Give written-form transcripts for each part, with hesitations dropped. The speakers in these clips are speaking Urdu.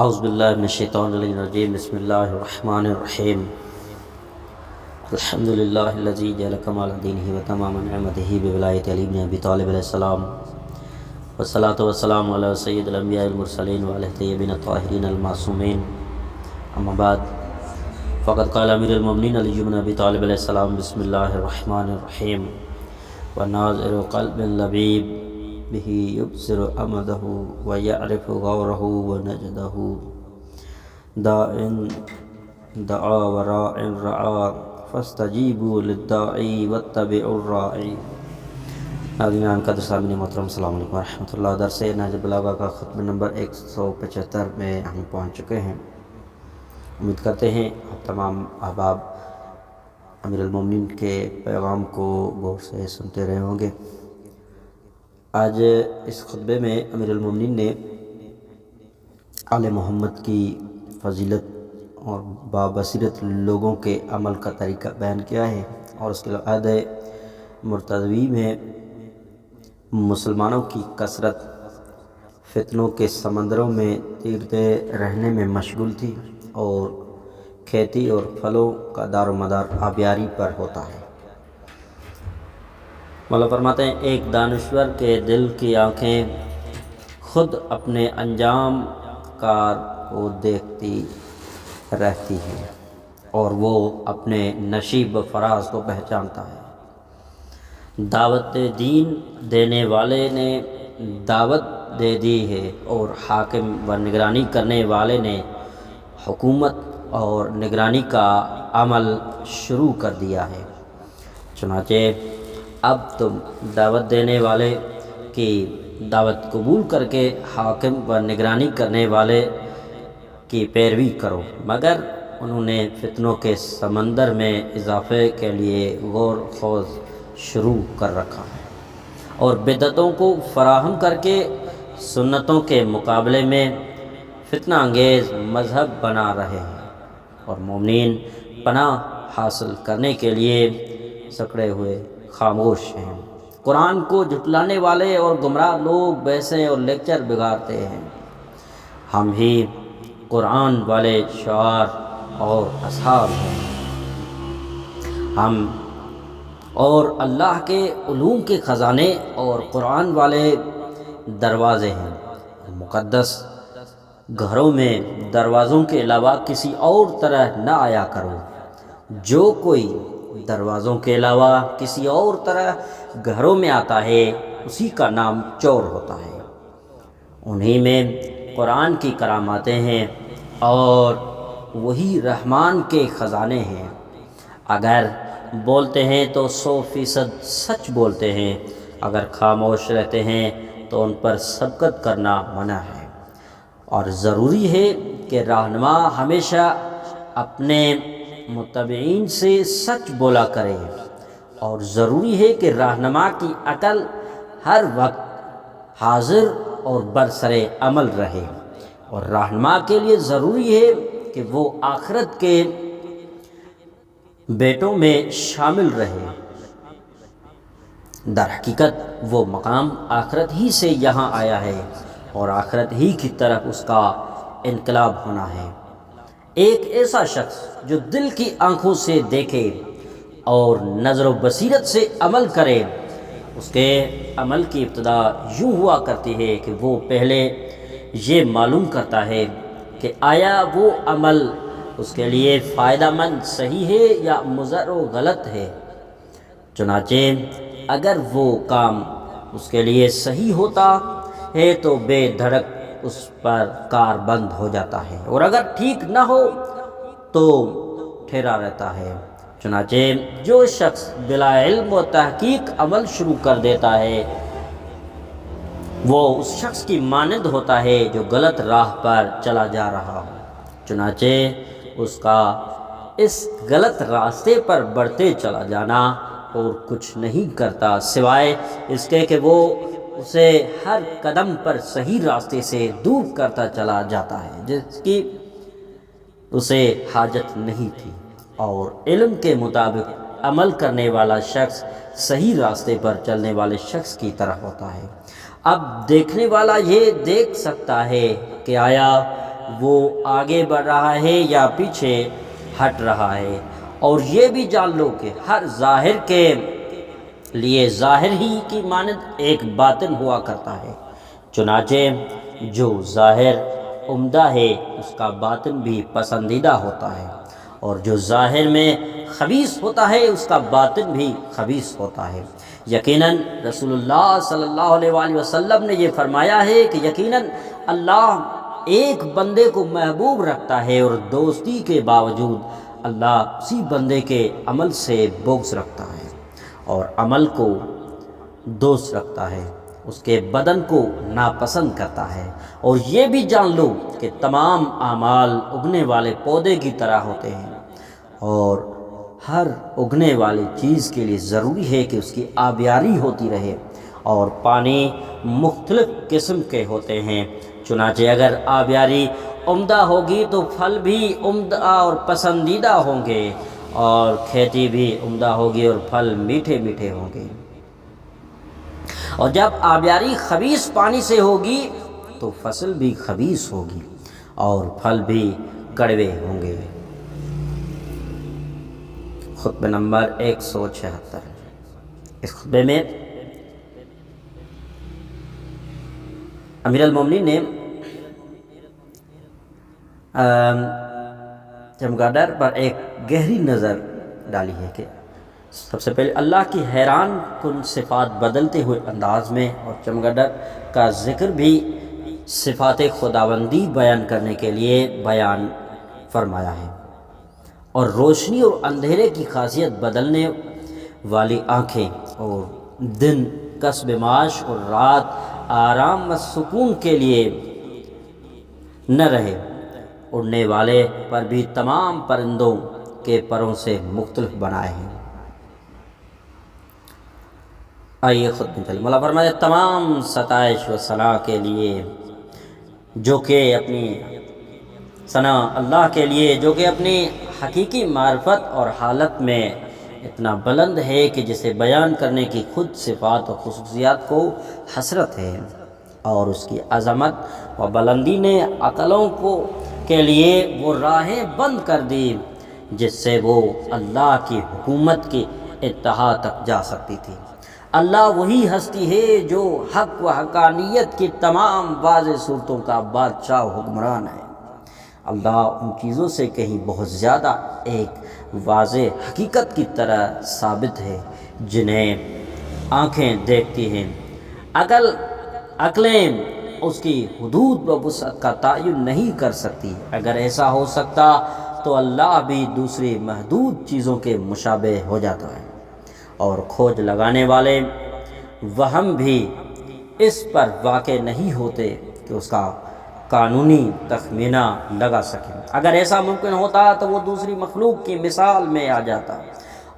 اعوذ باللہ من الشیطان الرجیم بسم اللہ الرحمن الرحیم الحمد للہ الذی جعل کمال دینہ وتمام نعمتہ بولایت علی بن ابی طالب علیہ السلام والصلاۃ والسلام علی سید الانبیاء المرسلین وعلی الطیبین الطاہرین المعصومین اما بعد فقد قال امیر المؤمنین علی بن ابی طالب علیہ السلام بسم اللہ الرحمن الرحیم والناظر قلب لبیب به يبصر أمده ويعرف غوره ونجده داع دعا وراع رعا فاستجيبوا للداعي واتبعوا الراعي۔ ناظرین قدر سامعین محترم السلام علیکم ورحمۃ اللہ۔ درس نہج البلاغہ کا خطبہ نمبر 175 میں ہم پہنچ چکے ہیں۔ امید کرتے ہیں آپ تمام احباب امیر المومنین کے پیغام کو غور سے سنتے رہے ہوں گے۔ آج اس خطبے میں امیر المومنین نے آل محمد کی فضیلت اور بابصیرت لوگوں کے عمل کا طریقہ بیان کیا ہے، اور اس کے عہد مرتضوی میں مسلمانوں کی کثرت فتنوں کے سمندروں میں تیرتے رہنے میں مشغول تھی، اور کھیتی اور پھلوں کا دار و مدار آبیاری پر ہوتا ہے۔ مولا فرماتے ہیں ایک دانشور کے دل کی آنکھیں خود اپنے انجام کار کو دیکھتی رہتی ہیں، اور وہ اپنے نشیب و فراز کو پہچانتا ہے۔ دعوت دین دینے والے نے دعوت دے دی ہے، اور حاکم و نگرانی کرنے والے نے حکومت اور نگرانی کا عمل شروع کر دیا ہے۔ چنانچہ اب تم دعوت دینے والے کی دعوت قبول کر کے حاکم و نگرانی کرنے والے کی پیروی کرو، مگر انہوں نے فتنوں کے سمندر میں اضافے کے لیے غور خوض شروع کر رکھا ہے، اور بدعتوں کو فراہم کر کے سنتوں کے مقابلے میں فتنہ انگیز مذہب بنا رہے ہیں، اور مومنین پناہ حاصل کرنے کے لیے سکڑے ہوئے خاموش ہیں۔ قرآن کو جھٹلانے والے اور گمراہ لوگ بیسیں اور لیکچر بگاڑتے ہیں۔ ہم ہی قرآن والے شعار اور اصحاب ہیں، ہم اور اللہ کے علوم کے خزانے اور قرآن والے دروازے ہیں۔ مقدس گھروں میں دروازوں کے علاوہ کسی اور طرح نہ آیا کرو۔ جو کوئی دروازوں کے علاوہ کسی اور طرح گھروں میں آتا ہے اسی کا نام چور ہوتا ہے۔ انہی میں قرآن کی کراماتیں ہیں، اور وہی رحمان کے خزانے ہیں۔ اگر بولتے ہیں تو 100% سچ بولتے ہیں، اگر خاموش رہتے ہیں تو ان پر سبقت کرنا منع ہے۔ اور ضروری ہے کہ رہنما ہمیشہ اپنے متبعین سے سچ بولا کرے، اور ضروری ہے کہ رہنما کی عقل ہر وقت حاضر اور برسر عمل رہے، اور رہنما کے لیے ضروری ہے کہ وہ آخرت کے بیٹوں میں شامل رہے۔ در حقیقت وہ مقام آخرت ہی سے یہاں آیا ہے، اور آخرت ہی کی طرف اس کا انقلاب ہونا ہے۔ ایک ایسا شخص جو دل کی آنکھوں سے دیکھے اور نظر و بصیرت سے عمل کرے، اس کے عمل کی ابتدا یوں ہوا کرتی ہے کہ وہ پہلے یہ معلوم کرتا ہے کہ آیا وہ عمل اس کے لیے فائدہ مند صحیح ہے یا مضر و غلط ہے۔ چنانچہ اگر وہ کام اس کے لیے صحیح ہوتا ہے تو بے دھڑک اس پر کار بند ہو جاتا ہے، اور اگر ٹھیک نہ ہو تو ٹھہرا رہتا ہے۔ چنانچہ جو شخص بلا علم و تحقیق عمل شروع کر دیتا ہے وہ اس شخص کی مانند ہوتا ہے جو غلط راہ پر چلا جا رہا ہو۔ چنانچہ اس کا اس غلط راستے پر بڑھتے چلا جانا اور کچھ نہیں کرتا سوائے اس کے کہ وہ اسے ہر قدم پر صحیح راستے سے دور کرتا چلا جاتا ہے جس کی اسے حاجت نہیں تھی۔ اور علم کے مطابق عمل کرنے والا شخص صحیح راستے پر چلنے والے شخص کی طرح ہوتا ہے۔ اب دیکھنے والا یہ دیکھ سکتا ہے کہ آیا وہ آگے بڑھ رہا ہے یا پیچھے ہٹ رہا ہے۔ اور یہ بھی جان لو کہ ہر ظاہر کے لیے ظاہر ہی کی مانند ایک باطن ہوا کرتا ہے، چنانچہ جو ظاہر عمدہ ہے اس کا باطن بھی پسندیدہ ہوتا ہے، اور جو ظاہر میں خبیث ہوتا ہے اس کا باطن بھی خبیث ہوتا ہے۔ یقیناً رسول اللہ صلی اللہ علیہ وآلہ وسلم نے یہ فرمایا ہے کہ یقیناً اللہ ایک بندے کو محبوب رکھتا ہے، اور دوستی کے باوجود اللہ اسی بندے کے عمل سے بغض رکھتا ہے، اور عمل کو دوست رکھتا ہے، اس کے بدن کو ناپسند کرتا ہے۔ اور یہ بھی جان لو کہ تمام اعمال اگنے والے پودے کی طرح ہوتے ہیں، اور ہر اگنے والی چیز کے لیے ضروری ہے کہ اس کی آبیاری ہوتی رہے، اور پانی مختلف قسم کے ہوتے ہیں، چنانچہ اگر آبیاری عمدہ ہوگی تو پھل بھی عمدہ اور پسندیدہ ہوں گے، اور کھیتی بھی عمدہ ہوگی اور پھل میٹھے میٹھے ہوں گے۔ اور جب آبیاری خبیث پانی سے ہوگی تو فصل بھی خبیث ہوگی اور پھل بھی کڑوے ہوں گے۔ خطبہ نمبر 176۔ اس خطبے میں امیر المومنین نے چمگادڑ پر ایک گہری نظر ڈالی ہے کہ سب سے پہلے اللہ کی حیران کن صفات بدلتے ہوئے انداز میں، اور چمگادڑ کا ذکر بھی صفات خداوندی بیان کرنے کے لیے بیان فرمایا ہے، اور روشنی اور اندھیرے کی خاصیت بدلنے والی آنکھیں، اور دن کسب معاش اور رات آرام و سکون کے لیے نہ رہے، اڑنے والے پر بھی تمام پرندوں کے پروں سے مختلف بنائے ہیں۔ آئیے خود میں چلیں۔ مولا فرماتے ہیں تمام ستائش و ثنا کے لیے جو کہ اپنی ثنا اللہ کے لیے جو کہ اپنی حقیقی معرفت اور حالت میں اتنا بلند ہے کہ جسے بیان کرنے کی خود صفات و خصوصیات کو حسرت ہے، اور اس کی عظمت و بلندی نے عقلوں کے لیے وہ راہیں بند کر دی جس سے وہ اللہ کی حکومت کی انتہا تک جا سکتی تھی۔ اللہ وہی ہستی ہے جو حق و حقانیت کی تمام واضح صورتوں کا بادشاہ و حکمران ہے۔ اللہ ان چیزوں سے کہیں بہت زیادہ ایک واضح حقیقت کی طرح ثابت ہے جنہیں آنکھیں دیکھتی ہیں، عقلیں اس کی حدود و وسعت کا تعین نہیں کر سکتی۔ اگر ایسا ہو سکتا تو اللہ بھی دوسری محدود چیزوں کے مشابہ ہو جاتا ہے، اور کھوج لگانے والے وہم بھی اس پر واقع نہیں ہوتے کہ اس کا قانونی تخمینہ لگا سکیں۔ اگر ایسا ممکن ہوتا تو وہ دوسری مخلوق کی مثال میں آ جاتا،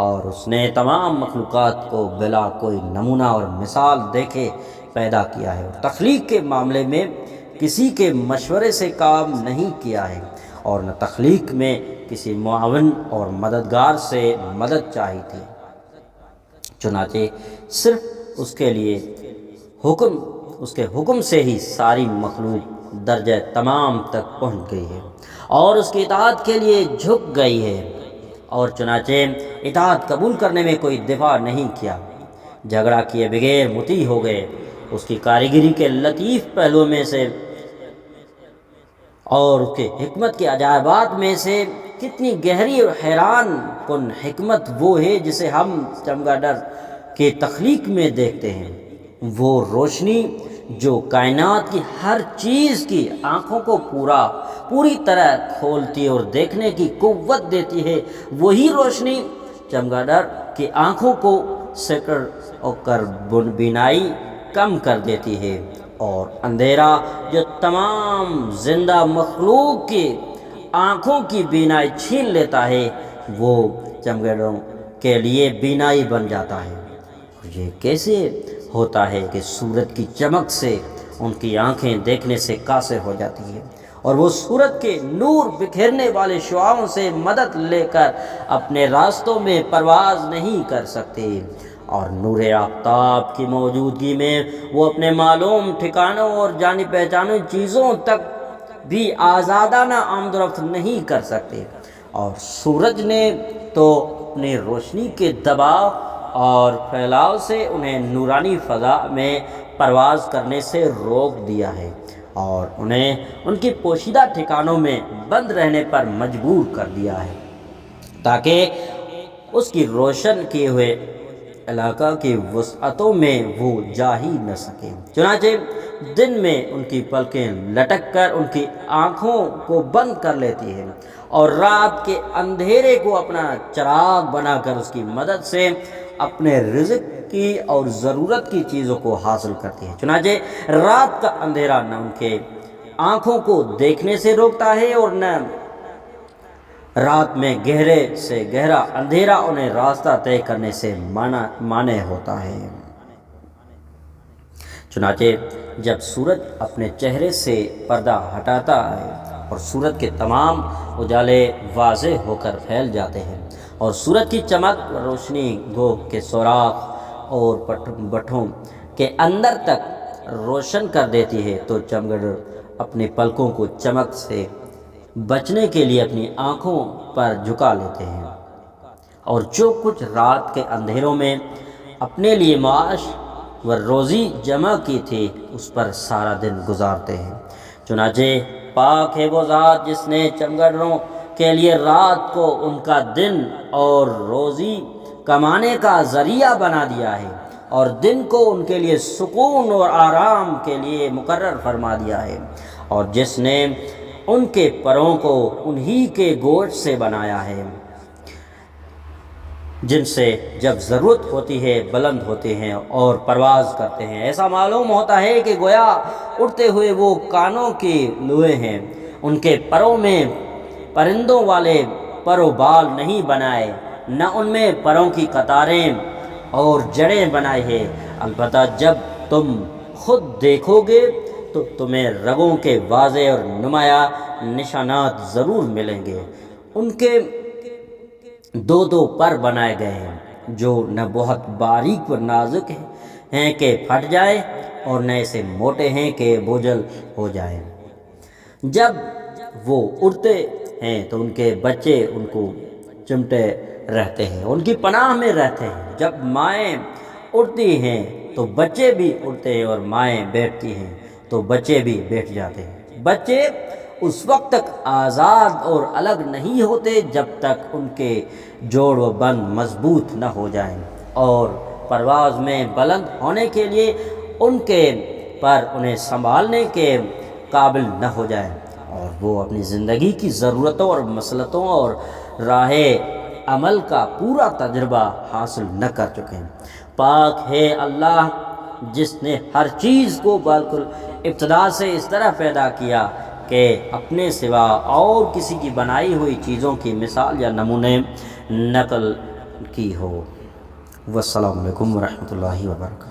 اور اس نے تمام مخلوقات کو بلا کوئی نمونہ اور مثال دیکھے پیدا کیا ہے، اور تخلیق کے معاملے میں کسی کے مشورے سے کام نہیں کیا ہے، اور نہ تخلیق میں کسی معاون اور مددگار سے مدد چاہی تھی، چنانچہ صرف اس کے حکم سے ہی ساری مخلوق درجہ تمام تک پہنچ گئی ہے اور اس کی اطاعت کے لیے جھک گئی ہے، اور چنانچہ اطاعت قبول کرنے میں کوئی دفاع نہیں کیا، جھگڑا کیے بغیر مطیع ہو گئے۔ اس کی کاریگری کے لطیف پہلوؤں میں سے اور اس کے حکمت کے عجائبات میں سے کتنی گہری اور حیران کن حکمت وہ ہے جسے ہم چمگادڑ کی تخلیق میں دیکھتے ہیں۔ وہ روشنی جو کائنات کی ہر چیز کی آنکھوں کو پوری طرح کھولتی اور دیکھنے کی قوت دیتی ہے، وہی روشنی چمگادڑ کی آنکھوں کو سکڑ کر بینائی کم کر دیتی ہے، اور اندھیرا جو تمام زندہ مخلوق کی آنکھوں کی بینائی چھین لیتا ہے وہ چمگادڑوں کے لیے بینائی بن جاتا ہے۔ یہ کیسے ہوتا ہے کہ سورج کی چمک سے ان کی آنکھیں دیکھنے سے قاصر ہو جاتی ہیں، اور وہ سورج کے نور بکھیرنے والے شعاعوں سے مدد لے کر اپنے راستوں میں پرواز نہیں کر سکتے، اور نور آفتاب کی موجودگی میں وہ اپنے معلوم ٹھکانوں اور جانی پہچانی چیزوں تک بھی آزادانہ آمد و رفت نہیں کر سکتے، اور سورج نے تو اپنی روشنی کے دباؤ اور پھیلاؤ سے انہیں نورانی فضا میں پرواز کرنے سے روک دیا ہے اور انہیں ان کی پوشیدہ ٹھکانوں میں بند رہنے پر مجبور کر دیا ہے تاکہ اس کی روشن کیے ہوئے علاقہ کی وسعتوں میں وہ جا ہی نہ سکے۔ چنانچہ دن میں ان کی پلکیں لٹک کر ان کی آنکھوں کو بند کر لیتی ہیں اور رات کے اندھیرے کو اپنا چراغ بنا کر اس کی مدد سے اپنے رزق کی اور ضرورت کی چیزوں کو حاصل کرتی ہے۔ چنانچہ رات کا اندھیرا نہ ان کے آنکھوں کو دیکھنے سے روکتا ہے اور نہ رات میں گہرے سے گہرا اندھیرا انہیں راستہ طے کرنے سے مانع ہوتا ہے۔ چنانچہ جب سورج اپنے چہرے سے پردہ ہٹاتا ہے اور سورج کے تمام اجالے واضح ہو کر پھیل جاتے ہیں اور سورج کی چمک روشنی گو کے سوراخ اور بٹھوں کے اندر تک روشن کر دیتی ہے تو چمگادڑ اپنے پلکوں کو چمک سے بچنے کے لیے اپنی آنکھوں پر جھکا لیتے ہیں اور جو کچھ رات کے اندھیروں میں اپنے لیے معاش و روزی جمع کی تھی اس پر سارا دن گزارتے ہیں۔ چنانچہ پاک ہے وہ ذات جس نے چمگادڑوں کے لیے رات کو ان کا دن اور روزی کمانے کا ذریعہ بنا دیا ہے اور دن کو ان کے لیے سکون اور آرام کے لیے مقرر فرما دیا ہے، اور جس نے ان کے پروں کو انہی کے گوشت سے بنایا ہے جن سے جب ضرورت ہوتی ہے بلند ہوتے ہیں اور پرواز کرتے ہیں۔ ایسا معلوم ہوتا ہے کہ گویا اڑتے ہوئے وہ کانوں کے لوہے ہیں، ان کے پروں میں پرندوں والے پر و بال نہیں بنائے، نہ ان میں پروں کی قطاریں اور جڑیں بنائے ہیں، البتہ جب تم خود دیکھو گے تو تمہیں رگوں کے واضح اور نمایاں نشانات ضرور ملیں گے۔ ان کے دو دو پر بنائے گئے ہیں جو نہ بہت باریک و نازک ہیں کہ پھٹ جائے اور نہ ایسے موٹے ہیں کہ بوجھل ہو جائیں۔ جب وہ اڑتے ہیں تو ان کے بچے ان کو چمٹے رہتے ہیں، ان کی پناہ میں رہتے ہیں۔ جب مائیں اڑتی ہیں تو بچے بھی اڑتے ہیں اور مائیں بیٹھتی ہیں تو بچے بھی بیٹھ جاتے ہیں۔ بچے اس وقت تک آزاد اور الگ نہیں ہوتے جب تک ان کے جوڑ و بند مضبوط نہ ہو جائیں اور پرواز میں بلند ہونے کے لیے ان کے پر انہیں سنبھالنے کے قابل نہ ہو جائیں اور وہ اپنی زندگی کی ضرورتوں اور مسلطوں اور راہ عمل کا پورا تجربہ حاصل نہ کر چکیں۔ پاک ہے اللہ جس نے ہر چیز کو بالکل ابتدا سے اس طرح پیدا کیا کہ اپنے سوا اور کسی کی بنائی ہوئی چیزوں کی مثال یا نمونے نقل کی ہو۔ والسلام علیکم ورحمۃ اللہ وبرکاتہ۔